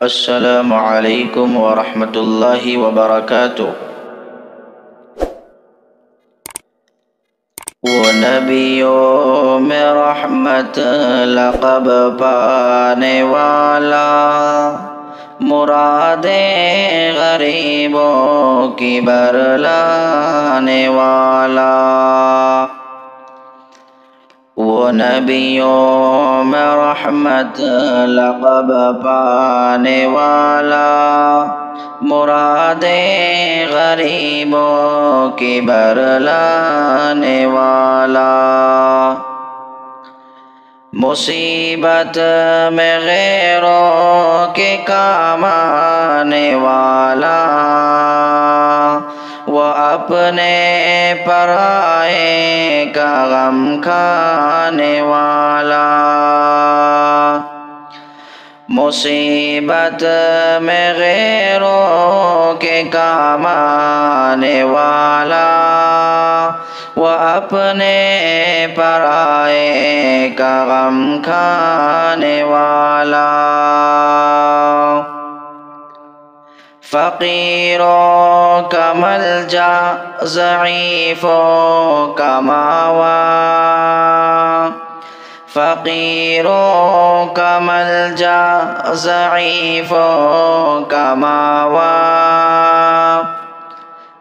السلام علیکم ورحمۃ اللہ وبرکاتہ۔ وہ نبیوں میں رحمت لقب پانے والا، مرادیں غریبوں کی برلانے والا۔ وہ نبیوں میں رحمت لقب پانے والا، مرادیں غریبوں کی برلانے والا۔ مصیبت میں غیروں کے کام آنے والا، وہ اپنے پرائے کا غم کھانے والا۔ مصیبت میں غیروں کے کام آنے والا، وہ اپنے پرائے کا غم کھانے والا۔ فقیروں کا ملجا، ضعیفوں کا ماوی، فقیروں کا ملجا، ضعیفوں کا ماوی،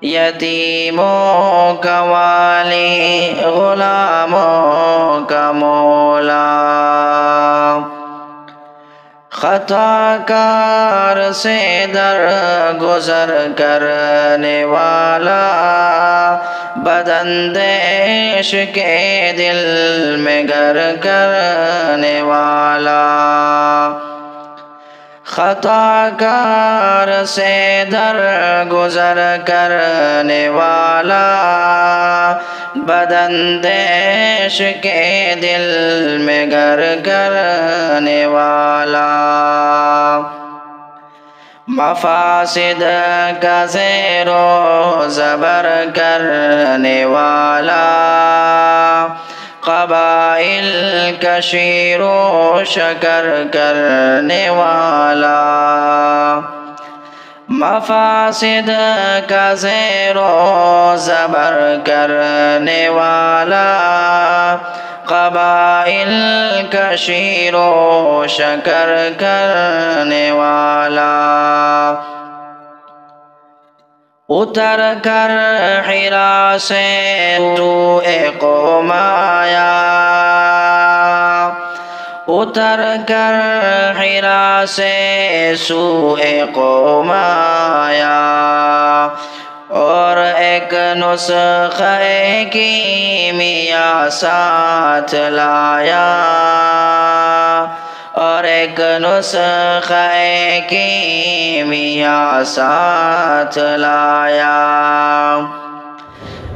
یتیموں کا والی، غلاموں کا مولا۔ خطاکار سے درگزر کرنے والا، بداندیش کے دل میں گھر کرنے والا۔ خطاکار سے درگزر کرنے والا، بداندیش کے دل میں گھر کرنے والا۔ مفاسد کا زیر و زبر کرنے والا، قبائل کا شیر و شکر کرنے والا۔ مفاسد کا زیر و زبر کرنے والا، قبائل کا شیر و شکر کرنے والا۔ اتر کر حرا سے سوئے قوم آیا، اتر کر حرا سے سوئے قوم آیا، اور ایک نسخہ کیمیا ساتھ لایا، اور ایک نسخہ کیمیا ساتھ لایا۔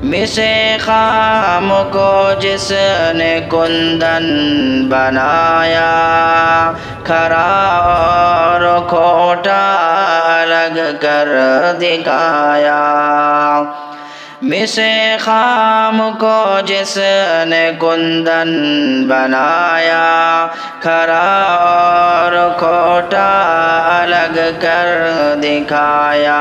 مسے خام کو جس نے کندن بنایا، کھرا اور کھوٹا الگ کر دکھایا۔ مسے خام کو جس نے کندن بنایا، کھرا اور کھوٹا الگ کر دکھایا۔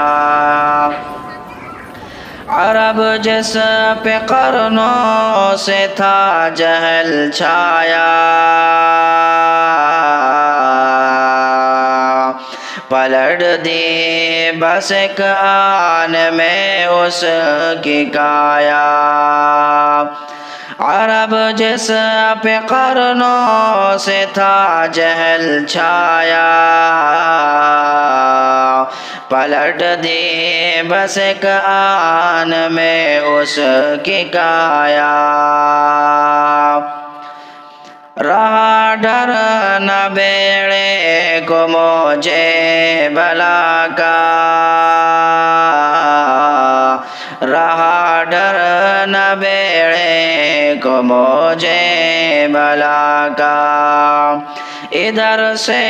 عرب جس پہ قرنوں سے تھا جہل چھایا، پلٹ دی بس ایک آن میں اس کی کایا۔ عرب جس پہ قرنوں سے تھا جہل چھایا، پلٹ دی بس ایک آن میں اس کی کایا۔ رہا ڈر نہ بیڑے کو موجے بلا کا، رہا ڈر نہ بیڑے کو موجے بلا کا۔ ادھر سے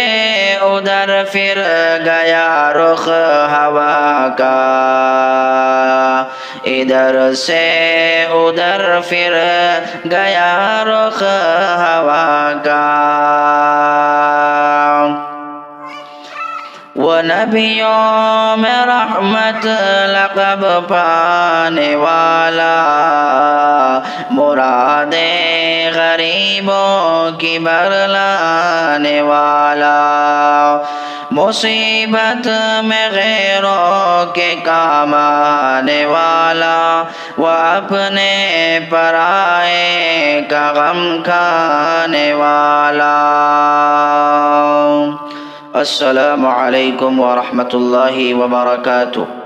ادھر پھر گیا رخ ہوا کا، ادھر سے ادھر پھر گیا رخ ہوا کا۔ وہ نبیوں میں رحمت لقب پانے والا، مرادیں غریبوں کی برلانے والا، مصیبت میں غیروں کے کام آنے والا، وہ اپنے پرائے کا غم کھانے والا۔ السلام علیکم ورحمۃ اللہ وبرکاتہ۔